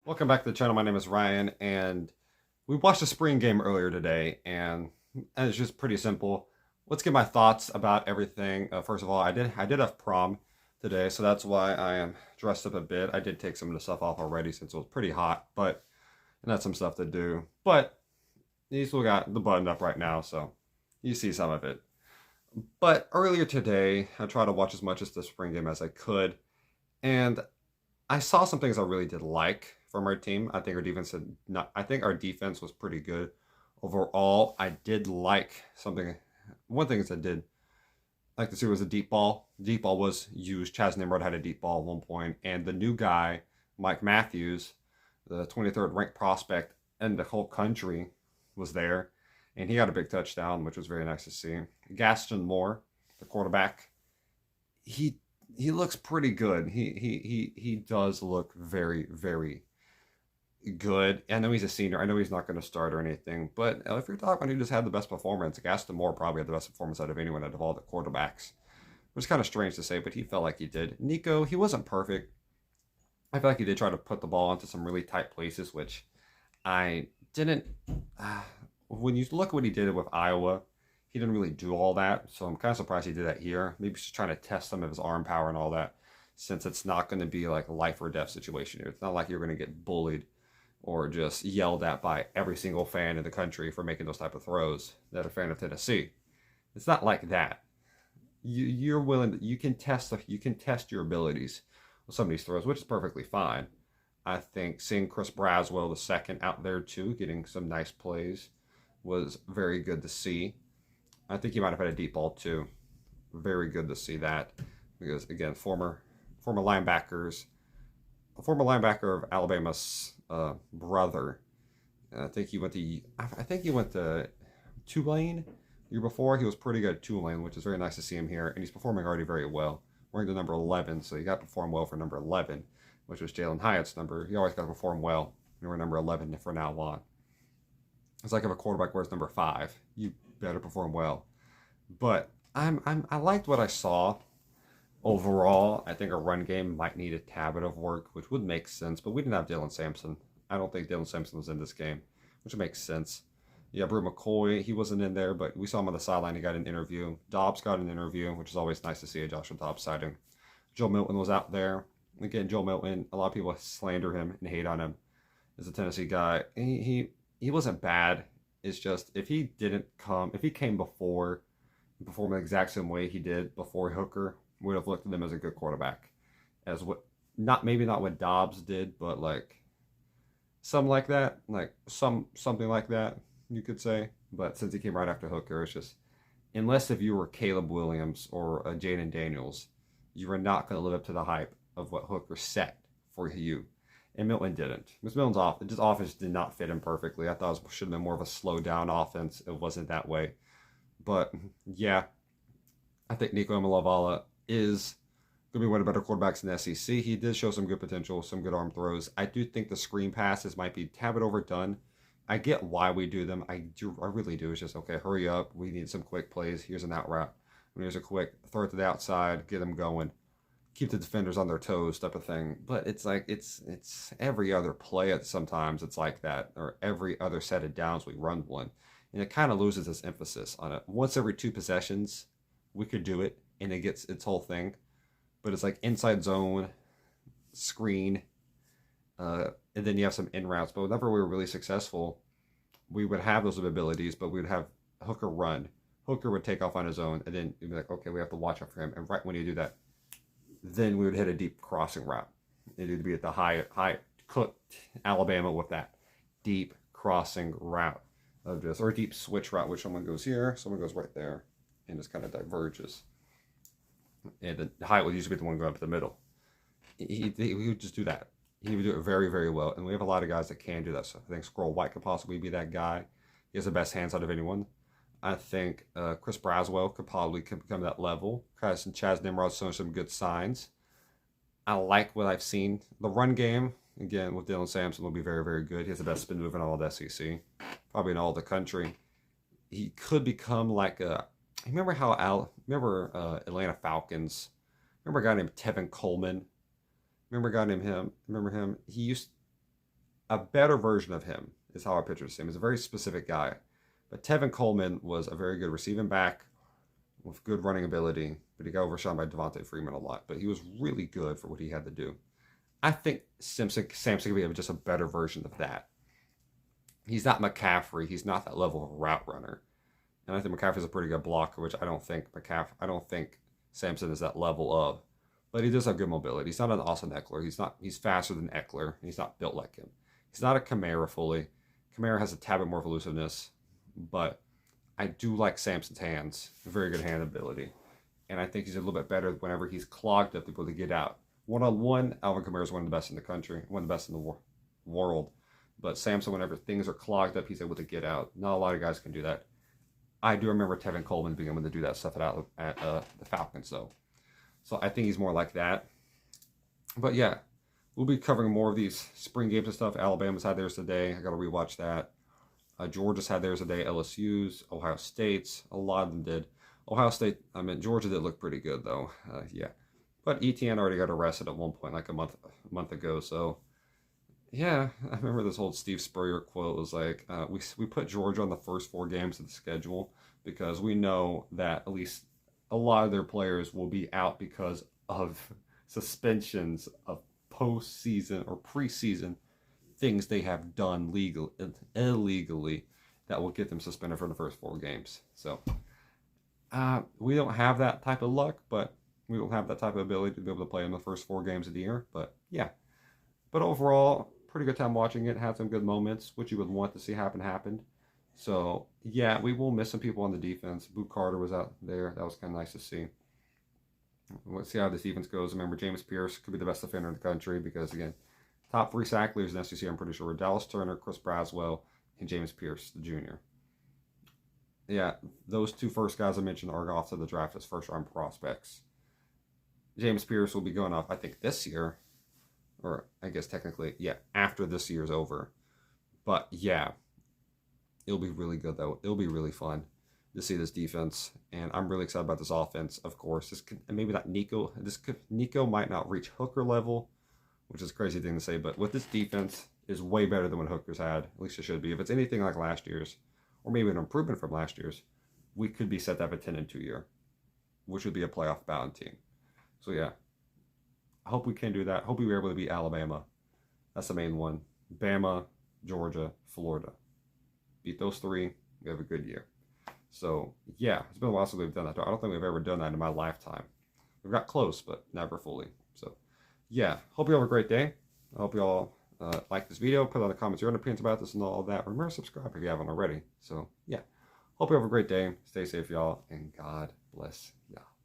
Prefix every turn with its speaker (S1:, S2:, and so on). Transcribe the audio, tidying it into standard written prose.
S1: Welcome back to the channel. My name is Ryan, and we watched a spring game earlier today, and it's just pretty simple. Let's get my thoughts about everything. First of all, I did have prom today, so that's why I am dressed up a bit. I did take some of the stuff off already since it was pretty hot, but and that's some stuff to do. But you still got the button up right now, so you see some of it. But earlier today, I tried to watch as much of the spring game as I could, and I saw some things I really did like from our team. I think our defense had not. I think our defense was pretty good overall. I did like something. One thing is I did like to see was a deep ball. Deep ball was used. Chaz Nimrod had a deep ball at one point, and the new guy, Mike Matthews, the 23rd ranked prospect in the whole country, was there, and he got a big touchdown, which was very nice to see. Gaston Moore, the quarterback, he he looks pretty good. He does look very good. I know he's a senior. I know he's not going to start or anything. But if you're talking, who just had the best performance, Gaston Moore probably had the best performance out of anyone out of all the quarterbacks. Which is kind of strange to say, but he felt like he did. Nico, he wasn't perfect. I feel like he did try to put the ball into some really tight places, which I didn't. Uh, when you look at what he did with Iowa, he didn't really do all that. So I'm kind of surprised he did that here. Maybe he's just trying to test some of his arm power and all that, since it's not going to be like a life or death situation here. It's not like you're going to get bullied or just yelled at by every single fan in the country for making those type of throws that are a fan of Tennessee. It's not like that. You're willing to, you can test your abilities with some of these throws, which is perfectly fine. I think seeing Chris Braswell the second out there too, getting some nice plays, was very good to see. I think he might have had a deep ball too. Very good to see that because again, former linebackers, a former linebacker of Alabama's brother. And I think he went to Tulane the year before. He was pretty good at Tulane, which is very nice to see him here, and he's performing already very well. Wearing the number 11, so he got to perform well for number 11, which was Jalen Hyatt's number. He always got to perform well. And we're number 11 for now on. It's like if a quarterback wears number 5, you better perform well. But I liked what I saw overall. I think a run game might need a tad bit of work, which would make sense. But we didn't have Dylan Sampson. I don't think Dylan Sampson was in this game, which makes sense. Yeah, Brew McCoy, he wasn't in there, but we saw him on the sideline. He got an interview. Dobbs got an interview, which is always nice to see a Joshua Dobbs sighting. Joe Milton was out there. Again, Joe Milton, a lot of people slander him and hate on him as a Tennessee guy. He wasn't bad. It's just if he came before, performed the exact same way he did before Hooker, we would have looked at him as a good quarterback. As what, not maybe not what Dobbs did, but like something like that, like something like that, you could say. But since he came right after Hooker, it's just unless if you were Caleb Williams or Jaden Daniels, you were not going to live up to the hype of what Hooker set for you. And Milton didn't. Because Milton's offense did not fit him perfectly. I thought it should have been more of a slow down offense. It wasn't that way. But yeah, I think Nico Malavala is going to be one of the better quarterbacks in the SEC. He did show some good potential, some good arm throws. I do think the screen passes might be a tad bit overdone. I get why we do them. I really do. It's just, okay, hurry up. We need some quick plays. Here's an out route. Here's a quick throw it to the outside, get them going, keep the defenders on their toes type of thing. But it's like, it's every other play sometimes it's like that, or every other set of downs we run one. And it kind of loses its emphasis on it. Once every 2 possessions, we could do it, and it gets its whole thing. But it's like inside zone, screen, and then you have some in routes. But whenever we were really successful, we would have those abilities, but we would have Hooker run. Hooker would take off on his own, and then you'd be like, okay, we have to watch out for him. And right when you do that, then we would hit a deep crossing route. It would be at the high cooked Alabama with that deep crossing route of just, or a deep switch route, where someone goes here, someone goes right there, and just kind of diverges. And the Hyatt would usually be the one going up the middle. He would just do that. He would do it very well. And we have a lot of guys that can do that. So I think Squirrel White could possibly be that guy. He has the best hands out of anyone. I think Chris Braswell could probably become that level. Chaz Nimrod's showing some good signs. I like what I've seen. The run game, again, with Dylan Sampson, will be very good. He has the best spin move in all the SEC. Probably in all the country. He could become like a... Remember Atlanta Falcons? Remember a guy named Tevin Coleman? Remember a guy named him? Remember him? a better version of him is how I picture him. He's a very specific guy. But Tevin Coleman was a very good receiving back with good running ability, but he got overshot by Devontae Freeman a lot. But he was really good for what he had to do. I think Samson could be just a better version of that. He's not McCaffrey. He's not that level of route runner. And I think McCaffrey's a pretty good blocker, which I don't think Samson is that level of. But he does have good mobility. He's not an Austin Eckler. He's faster than Eckler, and he's not built like him. He's not a Kamara fully. Kamara has a tad bit more elusiveness, but I do like Samson's hands. Very good hand ability. And I think he's a little bit better whenever he's clogged up to be able to get out. One-on-one, Alvin Kamara is one of the best in the country, one of the best in the world. But Samson, whenever things are clogged up, he's able to get out. Not a lot of guys can do that. I do remember Tevin Coleman being able to do that stuff at the Falcons, though. So I think he's more like that. But yeah, we'll be covering more of these spring games and stuff. Alabama's had theirs today. I got to rewatch that. Georgia's had theirs today. LSU's, Ohio State's. A lot of them did. Georgia did look pretty good, though. Yeah. But ETN already got arrested at one point, like a month ago. So, yeah, I remember this old Steve Spurrier quote was like, we put Georgia on the first 4 games of the schedule because we know that at least a lot of their players will be out because of suspensions of postseason or preseason things they have done illegally that will get them suspended for the first 4 games. So, we don't have that type of luck, but we don't have that type of ability to be able to play in the first 4 games of the year. But yeah, but overall, pretty good time watching it. Had some good moments, which you would want to see happened. So yeah, we will miss some people on the defense. Boot Carter was out there. That was kind of nice to see. Let's see how this defense goes. Remember, James Pierce could be the best defender in the country because, again, top 3 sack leaders in SEC, I'm pretty sure, were Dallas Turner, Chris Braswell, and James Pierce, the junior. Yeah, those 2 first guys I mentioned are off to the draft as first-round prospects. James Pierce will be going off, I think, this year. Or, I guess, technically, yeah, after this year's over. But, yeah, it'll be really good, though. It'll be really fun to see this defense. And I'm really excited about this offense, of course. Maybe not Nico. Nico might not reach Hooker level, which is a crazy thing to say. But with this defense, is way better than what Hooker's had. At least it should be. If it's anything like last year's, or maybe an improvement from last year's, we could be set to have a 10-2 year, which would be a playoff-bound team. So, yeah. I hope we can do that. Hope we were able to beat Alabama. That's the main one. Bama, Georgia, Florida. Beat those 3. We have a good year. So, yeah. It's been a while since we've done that. I don't think we've ever done that in my lifetime. We've got close, but never fully. So, yeah. Hope you have a great day. I hope you all like this video. Put on the comments your own opinions about this and all that. Remember to subscribe if you haven't already. So, yeah. Hope you have a great day. Stay safe, y'all. And God bless y'all.